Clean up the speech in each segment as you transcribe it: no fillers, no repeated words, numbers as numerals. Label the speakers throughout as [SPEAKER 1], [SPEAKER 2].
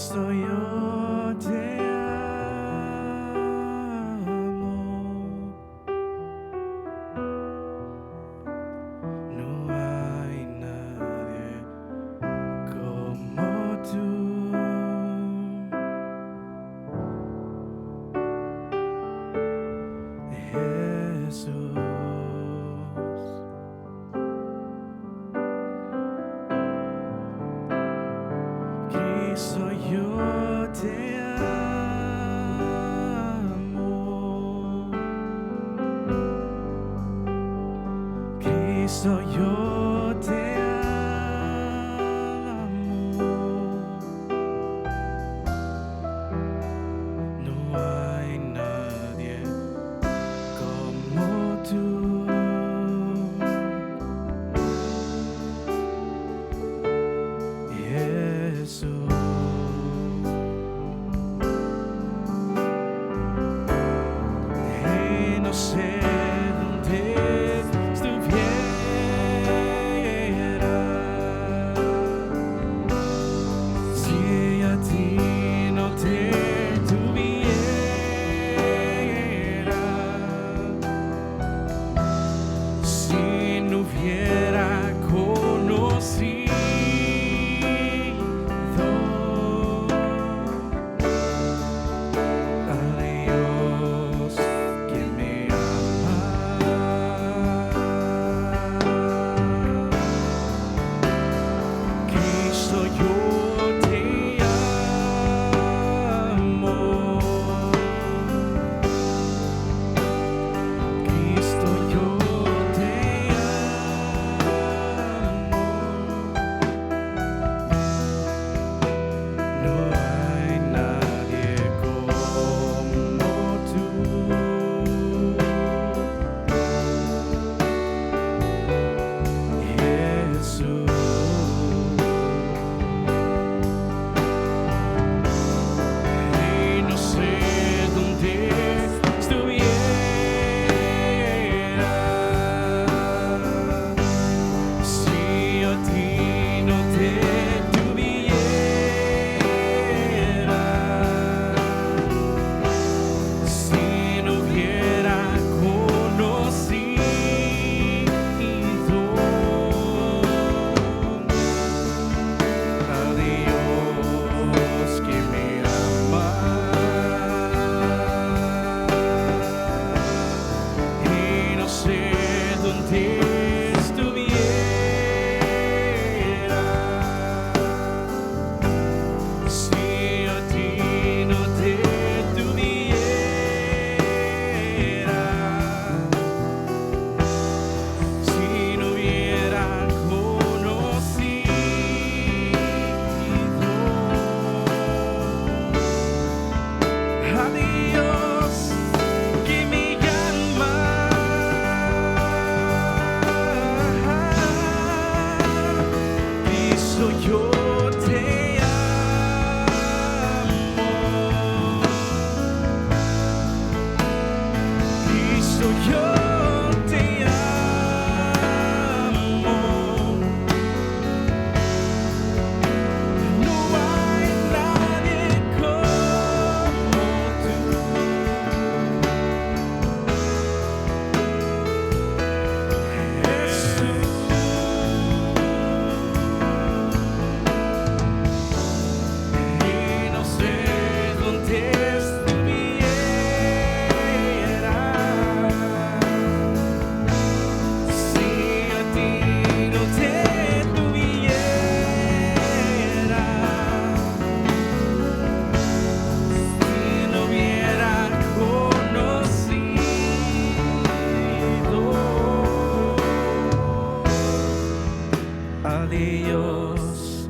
[SPEAKER 1] Cristo, yo te amo. No hay nadie como tú. Jesús. Cristo, yo te amo. Cristo, yo te amo. No hay nadie como tú. Jesús. No sé dónde estuviera si a ti no te tuviera, si no hubiera conocido Dios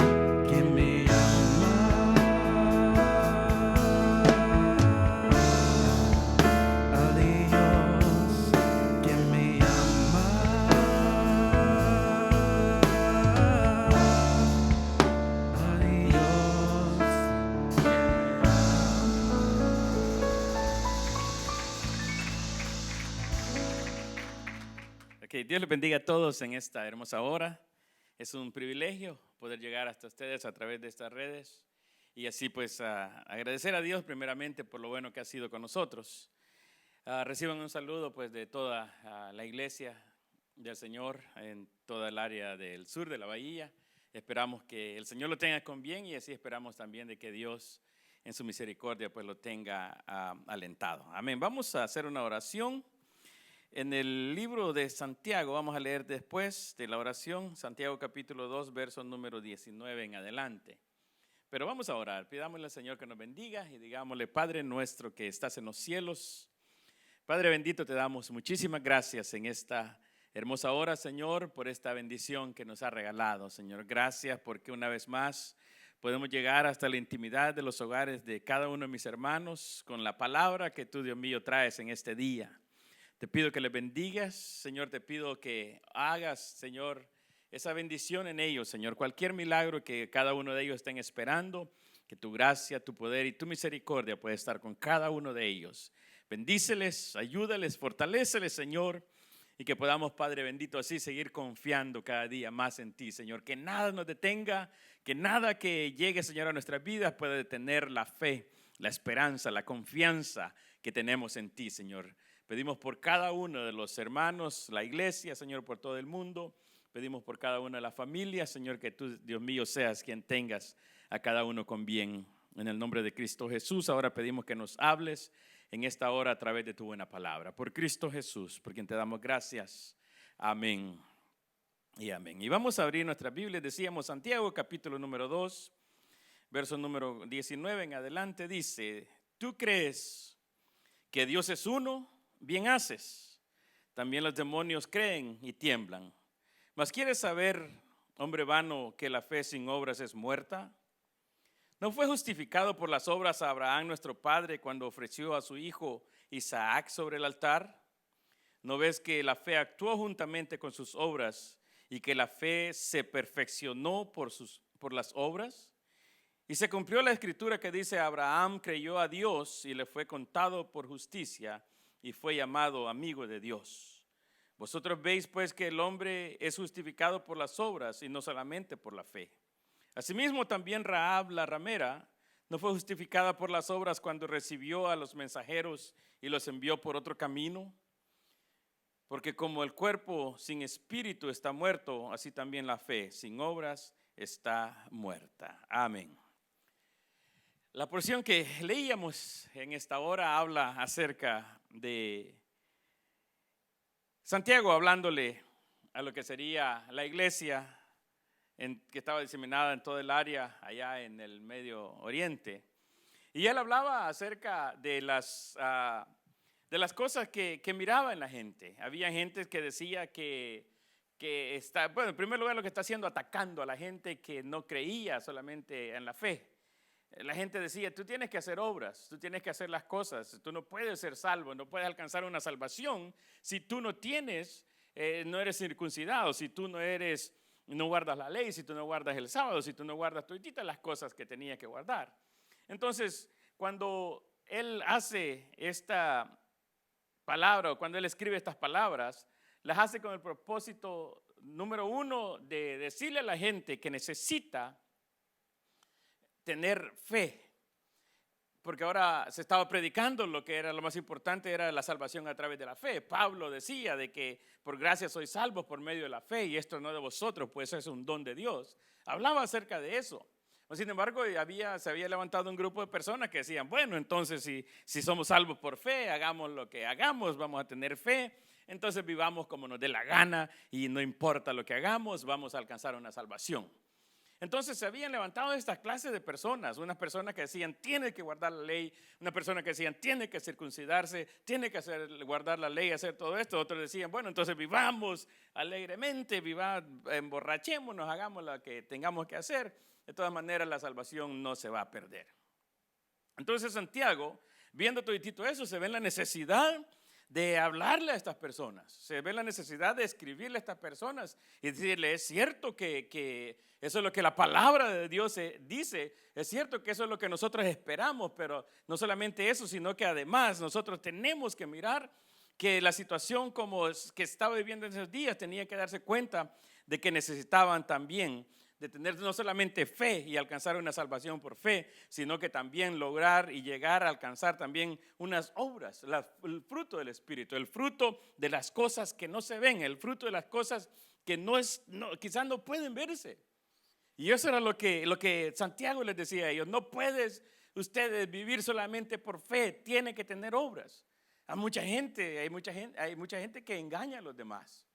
[SPEAKER 1] que me ama, a Dios que me ama, a Dios.
[SPEAKER 2] Okay, Dios les bendiga a todos en esta hermosa hora. Es un privilegio poder llegar hasta ustedes a través de estas redes. y así pues agradecer a Dios primeramente por lo bueno que ha sido con nosotros. Reciban un saludo pues de toda la iglesia del Señor en toda el área del sur de la bahía. Esperamos que el Señor lo tenga con bien y así esperamos también de que Dios en su misericordia pues lo tenga alentado. Amén. Vamos a hacer una oración. En el libro de Santiago, vamos a leer después de la oración, Santiago capítulo 2, verso número 19 en adelante. Pero vamos a orar, pidámosle al Señor que nos bendiga y digámosle: Padre nuestro que estás en los cielos, Padre bendito, te damos muchísimas gracias en esta hermosa hora, Señor, por esta bendición que nos ha regalado, Señor. Gracias porque una vez más podemos llegar hasta la intimidad de los hogares de cada uno de mis hermanos con la palabra que tú, Dios mío, traes en este día. Te pido que les bendigas, Señor, te pido que hagas, Señor, esa bendición en ellos, Señor. Cualquier milagro que cada uno de ellos estén esperando, que tu gracia, tu poder y tu misericordia pueda estar con cada uno de ellos. Bendíceles, ayúdales, fortaléceles, Señor, y que podamos, Padre bendito, así seguir confiando cada día más en ti, Señor. Que nada nos detenga, que nada que llegue, Señor, a nuestras vidas pueda detener la fe, la esperanza, la confianza que tenemos en ti, Señor. Pedimos por cada uno de los hermanos, la iglesia, Señor, por todo el mundo. Pedimos por cada una de las familias, Señor, que tú, Dios mío, seas quien tengas a cada uno con bien. En el nombre de Cristo Jesús, ahora pedimos que nos hables en esta hora a través de tu buena palabra. Por Cristo Jesús, por quien te damos gracias. Amén y amén. Y vamos a abrir nuestra Biblia. Decíamos Santiago, capítulo número 2, verso número 19 en adelante. Dice: ¿tú crees que Dios es uno? Bien haces. También los demonios creen y tiemblan. Mas ¿quieres saber, hombre vano, que la fe sin obras es muerta? ¿No fue justificado por las obras a Abraham nuestro padre cuando ofreció a su hijo Isaac sobre el altar? ¿No ves que la fe actuó juntamente con sus obras y que la fe se perfeccionó por las obras? Y se cumplió la escritura que dice: Abraham creyó a Dios y le fue contado por justicia y fue llamado amigo de Dios. Vosotros veis pues que el hombre es justificado por las obras y no solamente por la fe. Asimismo también Rahab la ramera no fue justificada por las obras cuando recibió a los mensajeros y los envió por otro camino. Porque como el cuerpo sin espíritu está muerto, así también la fe sin obras está muerta. Amén. La porción que leíamos en esta hora habla acerca de Santiago hablándole a lo que sería la iglesia que estaba diseminada en todo el área allá en el Medio Oriente. Y él hablaba acerca de las cosas que miraba en la gente. Había gente que decía que está, bueno, en primer lugar lo que está haciendo, atacando a la gente que no creía solamente en la fe. La gente decía: tú tienes que hacer obras, tú tienes que hacer las cosas, tú no puedes ser salvo, no puedes alcanzar una salvación si tú no tienes, no eres circuncidado, si tú no guardas la ley, si tú no guardas el sábado, si tú no guardas todas las cosas que tenía que guardar. Entonces, cuando él hace esta palabra, o cuando él escribe estas palabras, las hace con el propósito número uno de decirle a la gente que necesita tener fe, porque ahora se estaba predicando lo que era lo más importante, era la salvación a través de la fe. Pablo decía de que por gracia sois salvos por medio de la fe, y esto no de vosotros, pues es un don de Dios. Hablaba acerca de eso. Sin embargo, se había levantado un grupo de personas que decían: bueno, entonces si somos salvos por fe, hagamos lo que hagamos, vamos a tener fe, entonces vivamos como nos dé la gana y no importa lo que hagamos, vamos a alcanzar una salvación. Entonces se habían levantado estas clases de personas, unas personas que decían: tiene que guardar la ley, una persona que decían: tiene que circuncidarse, tiene que guardar la ley, hacer todo esto. Otros decían: bueno, entonces vivamos alegremente, emborrachémonos, hagamos lo que tengamos que hacer. De todas maneras, la salvación no se va a perder. Entonces Santiago, viendo todo eso, se ve en la necesidad de hablarle a estas personas, se ve la necesidad de escribirle a estas personas y decirle: es cierto que eso es lo que la palabra de Dios dice, es cierto que eso es lo que nosotros esperamos, pero no solamente eso, sino que además nosotros tenemos que mirar que la situación como que estaba viviendo en esos días, tenía que darse cuenta de que necesitaban también de tener no solamente fe y alcanzar una salvación por fe, sino que también lograr y llegar a alcanzar también unas obras, el fruto del Espíritu, el fruto de las cosas que no se ven, el fruto de las cosas que quizás no pueden verse. Y eso era lo que Santiago les decía a ellos: no puedes ustedes vivir solamente por fe, tiene que tener obras. Hay mucha gente que engaña a los demás.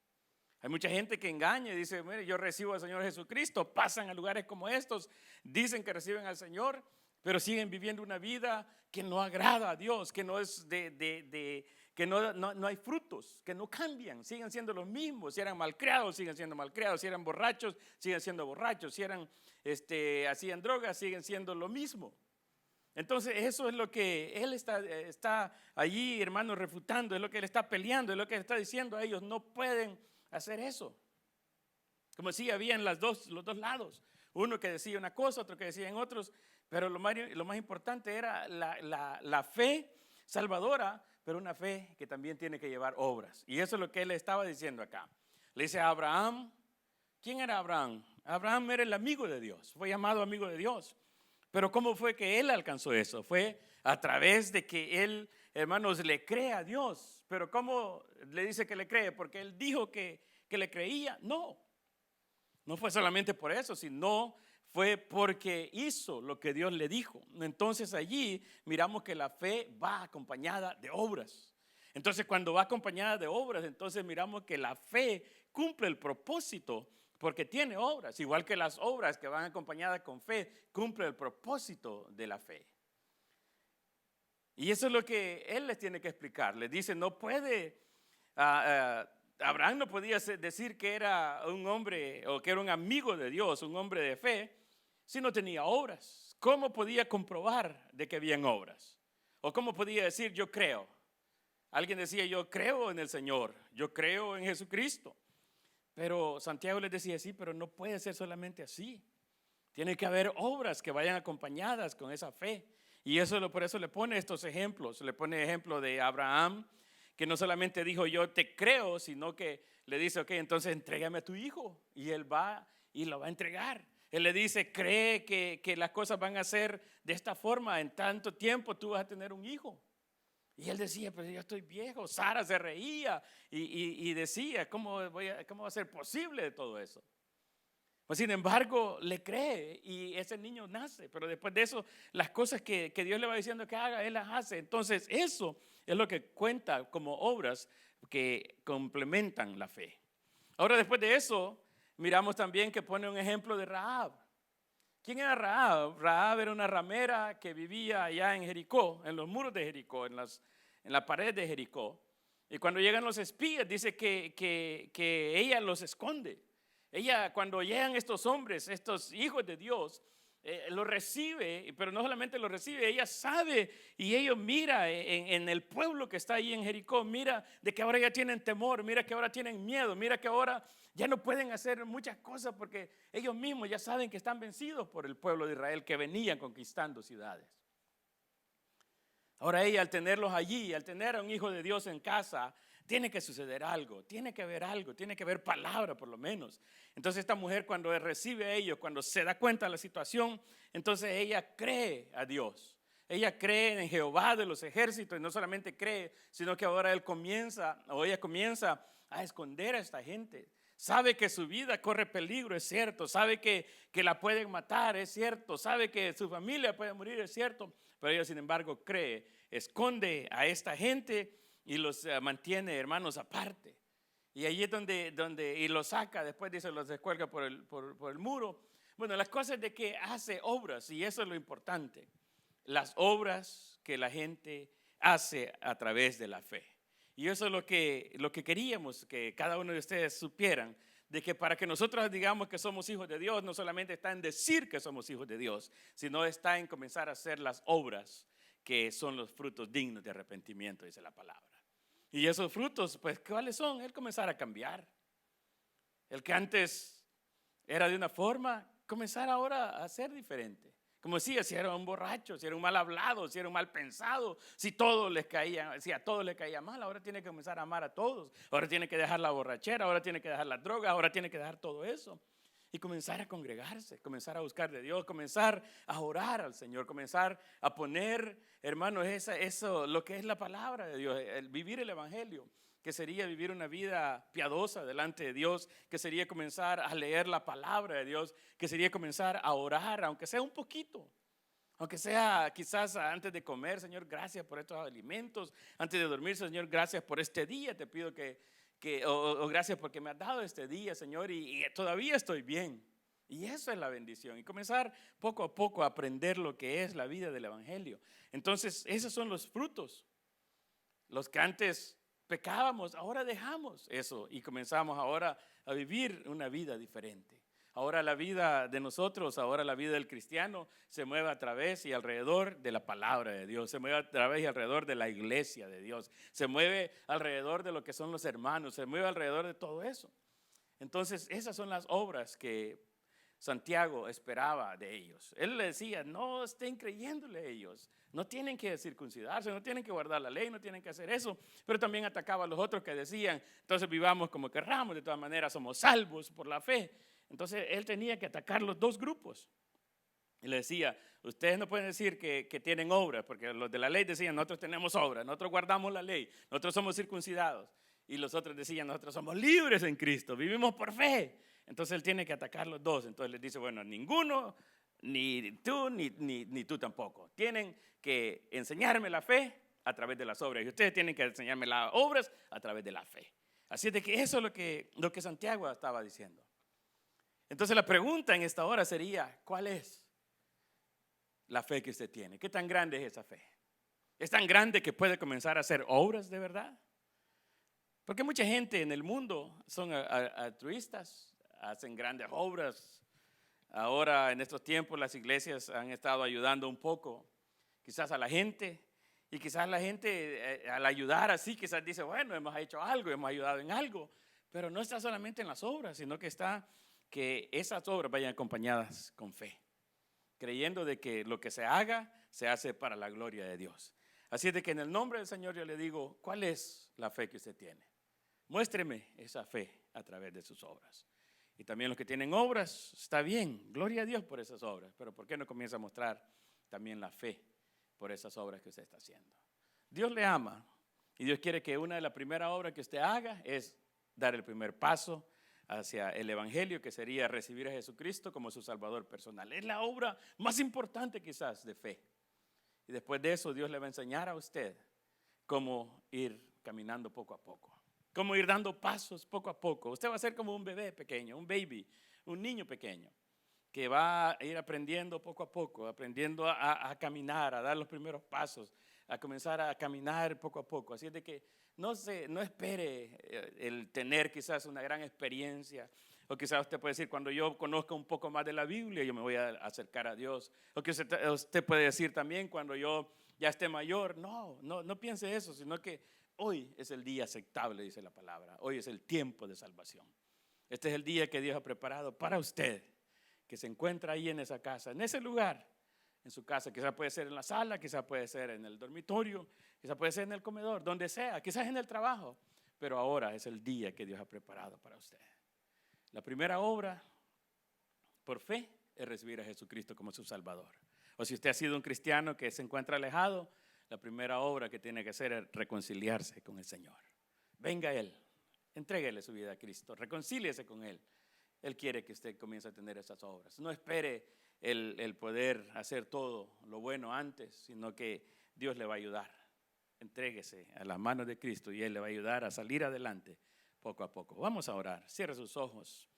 [SPEAKER 2] Hay mucha gente que engaña y dice: mire, yo recibo al Señor Jesucristo, pasan a lugares como estos, dicen que reciben al Señor, pero siguen viviendo una vida que no agrada a Dios, que no es que no hay frutos, que no cambian, siguen siendo los mismos. Si eran malcriados, siguen siendo malcriados. Si eran borrachos, siguen siendo borrachos. Si hacían drogas, siguen siendo lo mismo. Entonces eso es lo que él está allí, hermanos, refutando, es lo que él está peleando, es lo que él está diciendo a ellos: no pueden hacer eso. Como decía, había los dos lados, uno que decía una cosa, otro que decía en otros, pero lo más importante era la fe salvadora, pero una fe que también tiene que llevar obras. Y eso es lo que él estaba diciendo acá. Le dice a Abraham. ¿Quién era Abraham? Abraham era el amigo de Dios, fue llamado amigo de Dios. Pero ¿cómo fue que él alcanzó eso? Fue a través de que él, hermanos, le cree a Dios. Pero ¿cómo le dice que le cree? Porque él dijo que le creía. No fue solamente por eso, sino fue porque hizo lo que Dios le dijo. Entonces allí miramos que la fe va acompañada de obras. Entonces cuando va acompañada de obras, entonces miramos que la fe cumple el propósito porque tiene obras, igual que las obras que van acompañadas con fe cumplen el propósito de la fe. Y eso es lo que él les tiene que explicar. Les dice: no puede, Abraham no podía decir que era un hombre o que era un amigo de Dios, un hombre de fe, si no tenía obras. ¿Cómo podía comprobar de que habían obras? ¿O cómo podía decir yo creo? Alguien decía: yo creo en el Señor, yo creo en Jesucristo. Pero Santiago les decía: sí, pero no puede ser solamente así. Tiene que haber obras que vayan acompañadas con esa fe. Y por eso le pone estos ejemplos. Le pone ejemplo de Abraham, que no solamente dijo yo te creo, sino que le dice: ok, entonces entrégame a tu hijo. Y él va y lo va a entregar. Él le dice: cree que las cosas van a ser de esta forma, en tanto tiempo tú vas a tener un hijo. Y él decía: pero yo estoy viejo. Sara se reía y decía: ¿cómo va a ser posible todo eso? Pues sin embargo le cree y ese niño nace. Pero después de eso, las cosas que Dios le va diciendo que haga, él las hace. Entonces eso es lo que cuenta como obras que complementan la fe. Ahora, después de eso, miramos también que pone un ejemplo de Rahab. ¿Quién era Rahab? Rahab era una ramera que vivía allá en Jericó, en los muros de Jericó, en la pared de Jericó. Y cuando llegan los espías, dice que ella los esconde. Ella, cuando llegan estos hombres, estos hijos de Dios, los recibe, pero no solamente los recibe, ella sabe y ellos mira en el pueblo que está ahí en Jericó, mira de que ahora ya tienen temor, mira que ahora tienen miedo, mira que ahora ya no pueden hacer muchas cosas porque ellos mismos ya saben que están vencidos por el pueblo de Israel que venían conquistando ciudades. Ahora ella, al tenerlos allí, al tener a un hijo de Dios en casa, tiene que suceder algo, tiene que haber palabra por lo menos. Entonces esta mujer, cuando recibe a ellos, cuando se da cuenta de la situación, entonces ella cree a Dios. Ella cree en Jehová de los ejércitos y no solamente cree, sino que ahora ella comienza a esconder a esta gente. Sabe que su vida corre peligro, es cierto. Sabe que la pueden matar, es cierto. Sabe que su familia puede morir, es cierto. Pero ella, sin embargo, cree, esconde a esta gente y los mantiene, hermanos, aparte. Y allí es donde y los saca, después dice, los descuelga por el muro. Bueno, las cosas de que hace obras, y eso es lo importante. Las obras que la gente hace a través de la fe. Y eso es lo que queríamos que cada uno de ustedes supieran, de que para que nosotros digamos que somos hijos de Dios, no solamente está en decir que somos hijos de Dios, sino está en comenzar a hacer las obras que son los frutos dignos de arrepentimiento, dice la palabra. Y esos frutos, pues, ¿cuáles son? El comenzar a cambiar. El que antes era de una forma, comenzar ahora a ser diferente. Como decía, si era un borracho, si era un mal hablado, si era un mal pensado, si a todos les caía mal, ahora tiene que comenzar a amar a todos. Ahora tiene que dejar la borrachera, ahora tiene que dejar las drogas, ahora tiene que dejar todo eso. y comenzar a congregarse, comenzar a buscar de Dios, comenzar a orar al Señor, comenzar a poner, hermanos, eso, lo que es la palabra de Dios, el vivir el evangelio, que sería vivir una vida piadosa delante de Dios, que sería comenzar a leer la palabra de Dios, que sería comenzar a orar, aunque sea un poquito. Aunque sea quizás antes de comer, Señor, gracias por estos alimentos. Antes de dormir, Señor, gracias por este día. Te pido o gracias porque me has dado este día, Señor, y todavía estoy bien. Y eso es la bendición. Y comenzar poco a poco a aprender lo que es la vida del evangelio. Entonces, esos son los frutos. Los que antes pecábamos, ahora dejamos eso y comenzamos ahora a vivir una vida diferente. Ahora la vida de nosotros, ahora la vida del cristiano se mueve a través y alrededor de la palabra de Dios, se mueve a través y alrededor de la iglesia de Dios, se mueve alrededor de lo que son los hermanos, se mueve alrededor de todo eso. Entonces esas son las obras que Santiago esperaba de ellos. Él le decía, no estén creyéndole a ellos, no tienen que circuncidarse, no tienen que guardar la ley, no tienen que hacer eso, pero también atacaba a los otros que decían, entonces vivamos como querramos, de todas maneras somos salvos por la fe. Entonces él tenía que atacar los dos grupos. Y le decía, ustedes no pueden decir que tienen obras, porque los de la ley decían, nosotros tenemos obras, nosotros guardamos la ley, nosotros somos circuncidados. Y los otros decían, nosotros somos libres en Cristo, vivimos por fe. Entonces él tiene que atacar los dos. Entonces les dice, bueno, ninguno, ni tú, ni tú tampoco. Tienen que enseñarme la fe a través de las obras. Y ustedes tienen que enseñarme las obras a través de la fe. Así es de que eso es lo que Santiago estaba diciendo. Entonces la pregunta en esta hora sería, ¿cuál es la fe que usted tiene? ¿Qué tan grande es esa fe? ¿Es tan grande que puede comenzar a hacer obras de verdad? Porque mucha gente en el mundo son altruistas, hacen grandes obras. Ahora en estos tiempos las iglesias han estado ayudando un poco quizás a la gente. Y quizás la gente al ayudar así quizás dice, bueno, hemos hecho algo, hemos ayudado en algo. Pero no está solamente en las obras, sino que está que esas obras vayan acompañadas con fe, creyendo de que lo que se haga, se hace para la gloria de Dios. Así es de que en el nombre del Señor yo le digo, ¿cuál es la fe que usted tiene? Muéstreme esa fe a través de sus obras. Y también los que tienen obras, está bien, gloria a Dios por esas obras, pero ¿por qué no comienza a mostrar también la fe por esas obras que usted está haciendo? Dios le ama y Dios quiere que una de las primeras obras que usted haga es dar el primer paso hacia el evangelio, que sería recibir a Jesucristo como su salvador personal. Es la obra más importante quizás de fe. Y después de eso Dios le va a enseñar a usted cómo ir caminando poco a poco, cómo ir dando pasos poco a poco. Usted va a ser como un bebé pequeño, un baby, un niño pequeño, que va a ir aprendiendo poco a poco, aprendiendo a caminar, a dar los primeros pasos, a comenzar a caminar poco a poco. Así es de que no espere el tener quizás una gran experiencia, o quizás usted puede decir, cuando yo conozca un poco más de la Biblia, yo me voy a acercar a Dios. O que usted puede decir también, cuando yo ya esté mayor. No piense eso, sino que hoy es el día aceptable, dice la palabra. Hoy es el tiempo de salvación. Este es el día que Dios ha preparado para usted, que se encuentra ahí en esa casa, en ese lugar, en su casa. Quizás puede ser en la sala, quizás puede ser en el dormitorio, quizás puede ser en el comedor, donde sea, quizás en el trabajo. Pero ahora es el día que Dios ha preparado para usted. La primera obra por fe es recibir a Jesucristo como su Salvador. O si usted ha sido un cristiano que se encuentra alejado, la primera obra que tiene que hacer es reconciliarse con el Señor. Venga a Él, entréguele su vida a Cristo, reconcíliese con Él. Él quiere que usted comience a tener esas obras. No espere el poder hacer todo lo bueno antes, sino que Dios le va a ayudar. Entréguese a las manos de Cristo y Él le va a ayudar a salir adelante poco a poco. Vamos a orar. Cierre sus ojos.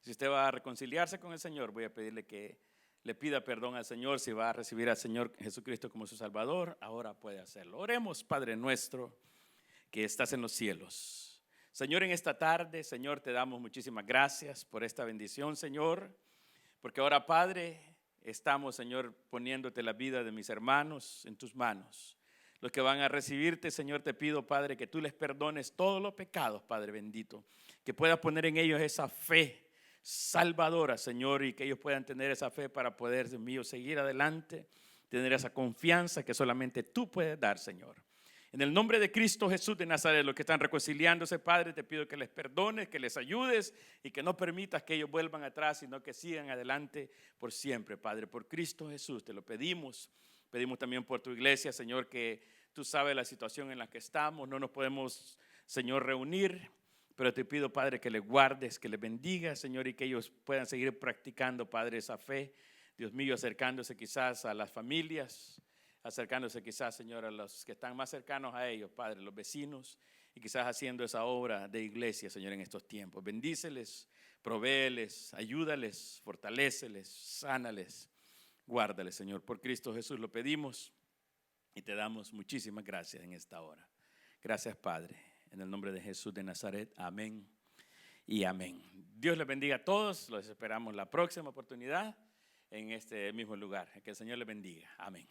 [SPEAKER 2] Si usted va a reconciliarse con el Señor, voy a pedirle que le pida perdón al Señor. Si va a recibir al Señor Jesucristo como su Salvador, ahora puede hacerlo. Oremos, Padre nuestro, que estás en los cielos. Señor, en esta tarde, Señor, te damos muchísimas gracias por esta bendición, Señor, porque ahora, Padre, estamos, Señor, poniéndote la vida de mis hermanos en tus manos. Los que van a recibirte, Señor, te pido, Padre, que tú les perdones todos los pecados, Padre bendito, que puedas poner en ellos esa fe salvadora, Señor, y que ellos puedan tener esa fe para poder, Dios mío, seguir adelante, tener esa confianza que solamente tú puedes dar, Señor. En el nombre de Cristo Jesús de Nazaret, los que están reconciliándose, Padre, te pido que les perdones, que les ayudes y que no permitas que ellos vuelvan atrás, sino que sigan adelante por siempre, Padre. Por Cristo Jesús te lo pedimos. Pedimos también por tu iglesia, Señor, que tú sabes la situación en la que estamos. No nos podemos, Señor, reunir, pero te pido, Padre, que les guardes, que les bendigas, Señor, y que ellos puedan seguir practicando, Padre, esa fe. Dios mío, acercándose quizás a las familias, acercándose quizás, Señor, a los que están más cercanos a ellos, Padre, los vecinos, y quizás haciendo esa obra de iglesia, Señor, en estos tiempos. Bendíceles, provéeles, ayúdales, fortaléceles, sánales, guárdales, Señor. Por Cristo Jesús lo pedimos y te damos muchísimas gracias en esta hora. Gracias, Padre, en el nombre de Jesús de Nazaret. Amén y amén. Dios les bendiga a todos. Los esperamos la próxima oportunidad en este mismo lugar. Que el Señor les bendiga. Amén.